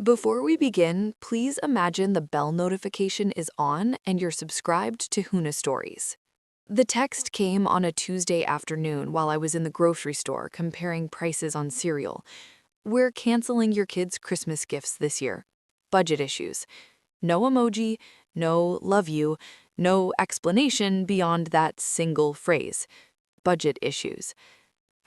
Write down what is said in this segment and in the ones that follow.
Before we begin, please imagine the bell notification is on and you're subscribed to Huna Stories. The text came on a Tuesday afternoon while I was in the grocery store comparing prices on cereal. We're canceling your kids' Christmas gifts this year. Budget issues. No emoji, no love you, no explanation beyond that single phrase. Budget issues.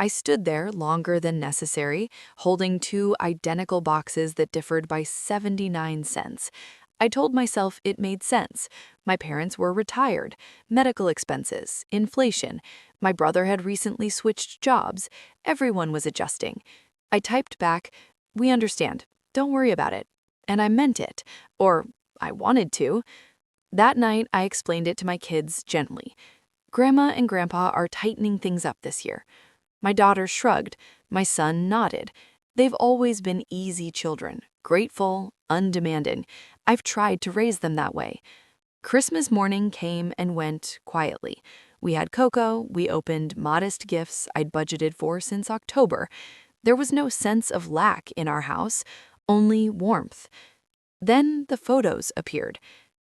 I stood there longer than necessary, holding two identical boxes that differed by 79 cents. I told myself it made sense. My parents were retired, medical expenses, inflation. My brother had recently switched jobs. Everyone was adjusting. I typed back, "We understand. Don't worry about it." And I meant it. Or I wanted to. That night, I explained it to my kids gently. Grandma and Grandpa are tightening things up this year. My daughter shrugged. My son nodded. They've always been easy children, grateful, undemanding. I've tried to raise them that way. Christmas morning came and went quietly. We had cocoa, we opened modest gifts I'd budgeted for since October. There was no sense of lack in our house, only warmth. Then the photos appeared.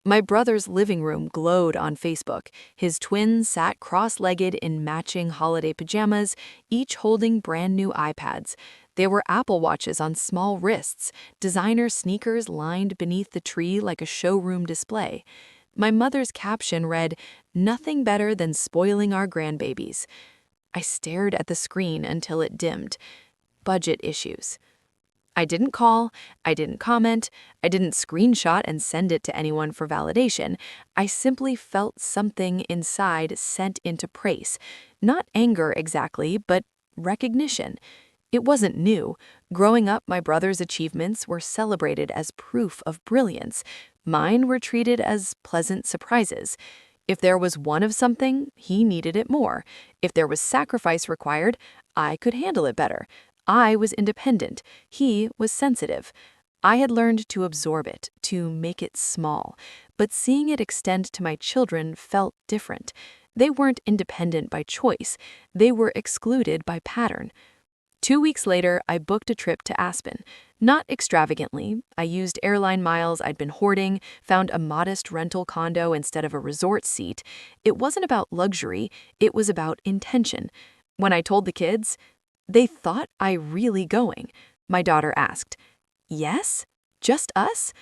My brother's living room glowed on Facebook. His twins sat cross-legged in matching holiday pajamas, each holding brand new iPads. There were Apple Watches on small wrists, designer sneakers lined beneath the tree like a showroom display. My mother's caption read, "Nothing better than spoiling our grandbabies." I stared at the screen until it dimmed. Budget issues. I didn't call, I didn't comment, I didn't screenshot and send it to anyone for validation. I simply felt something inside sent into praise. Not anger exactly, but recognition. It wasn't new. Growing up, my brother's achievements were celebrated as proof of brilliance. Mine were treated as pleasant surprises. If there was one of something, he needed it more. If there was sacrifice required, I could handle it better. I was independent. He was sensitive. I had learned to absorb it, to make it small. But seeing it extend to my children felt different. They weren't independent by choice. They were excluded by pattern. 2 weeks later, I booked a trip to Aspen. Not extravagantly. I used airline miles I'd been hoarding, found a modest rental condo instead of a resort seat. It wasn't about luxury. It was about intention. When I told the kids, they thought I really going. My daughter asked, "Yes? Just us?"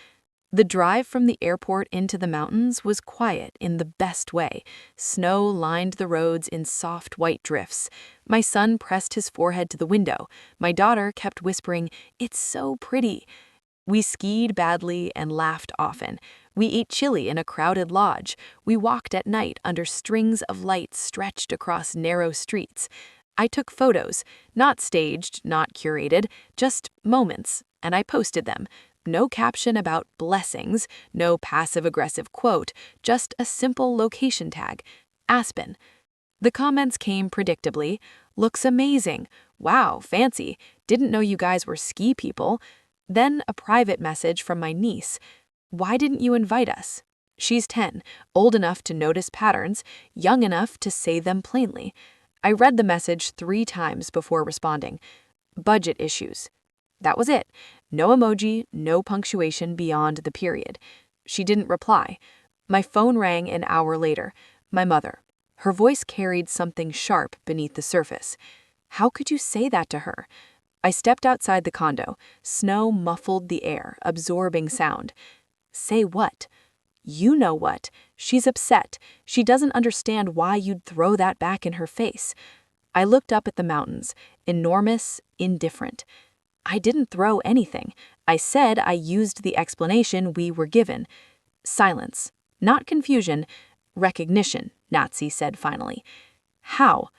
The drive from the airport into the mountains was quiet in the best way. Snow lined the roads in soft white drifts. My son pressed his forehead to the window. My daughter kept whispering, "It's so pretty." We skied badly and laughed often. We ate chili in a crowded lodge. We walked at night under strings of lights stretched across narrow streets. I took photos, not staged, not curated, just moments, and I posted them. No caption about blessings, no passive-aggressive quote, just a simple location tag, Aspen. The comments came predictably. "Looks amazing. Wow, fancy. Didn't know you guys were ski people." Then a private message from my niece. "Why didn't you invite us?" She's 10, old enough to notice patterns, young enough to say them plainly. I read the message 3 times before responding. Budget issues. That was it. No emoji, no punctuation beyond the period. She didn't reply. My phone rang an hour later. My mother. Her voice carried something sharp beneath the surface. "How could you say that to her?" I stepped outside the condo. Snow muffled the air, absorbing sound. "Say what?" "You know what. She's upset. She doesn't understand why you'd throw that back in her face." I looked up at the mountains, enormous, indifferent. "I didn't throw anything. I said I used the explanation we were given." Silence. Not confusion. "Recognition," Nazi said finally. "How?"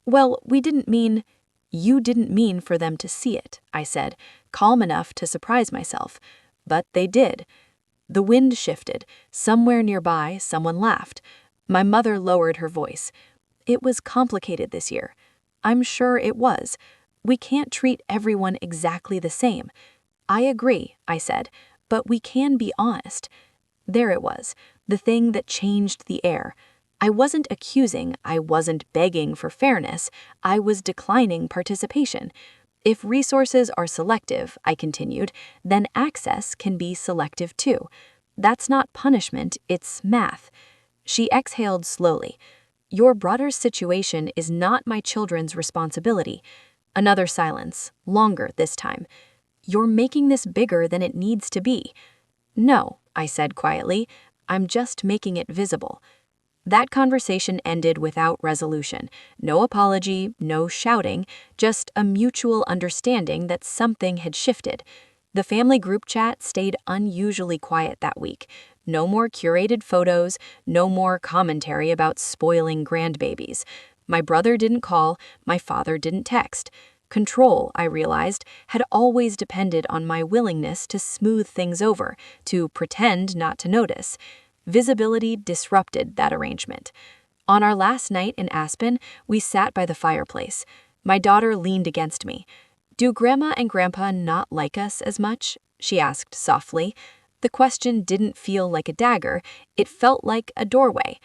"Well, we didn't mean—" "You didn't mean for them to see it," I said, calm enough to surprise myself. But they did. The wind shifted. Somewhere nearby, someone laughed. My mother lowered her voice. "It was complicated this year." I'm sure it was. We can't treat everyone exactly the same. "I agree," I said, "but we can be honest." There it was, the thing that changed the air. I wasn't accusing, I wasn't begging for fairness, I was declining participation. If resources are selective, I continued, then access can be selective too. That's not punishment, it's math. She exhaled slowly. Your brother's situation is not my children's responsibility. Another silence, longer this time. You're making this bigger than it needs to be. No, I said quietly, I'm just making it visible. That conversation ended without resolution. No apology, no shouting, just a mutual understanding that something had shifted. The family group chat stayed unusually quiet that week. No more curated photos, no more commentary about spoiling grandbabies. My brother didn't call, my father didn't text. Control, I realized, had always depended on my willingness to smooth things over, to pretend not to notice. Visibility disrupted that arrangement. On our last night in Aspen, we sat by the fireplace. My daughter leaned against me. "Do Grandma and Grandpa not like us as much?" she asked softly. The question didn't feel like a dagger, it felt like a doorway.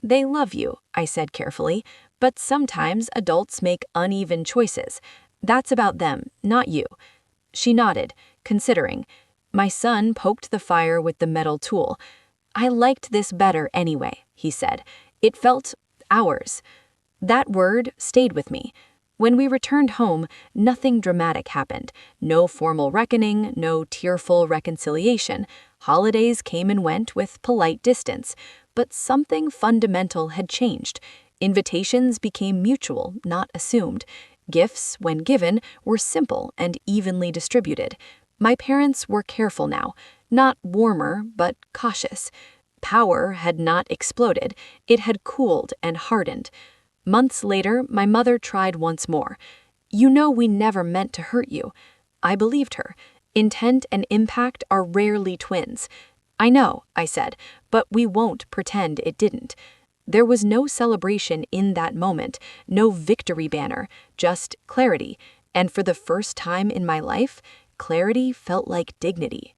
"They love you," I said carefully, "but sometimes adults make uneven choices. That's about them, not you." She nodded, considering. My son poked the fire with the metal tool. "I liked this better anyway," he said. "It felt ours." That word stayed with me. When we returned home, nothing dramatic happened. No formal reckoning, no tearful reconciliation. Holidays came and went with polite distance. But something fundamental had changed. Invitations became mutual, not assumed. Gifts, when given, were simple and evenly distributed. My parents were careful now, not warmer, but cautious. Power had not exploded, it had cooled and hardened. Months later, my mother tried once more. "You know we never meant to hurt you." I believed her. Intent and impact are rarely twins. "I know," I said, "but we won't pretend it didn't." There was no celebration in that moment, no victory banner, just clarity. And for the first time in my life, clarity felt like dignity.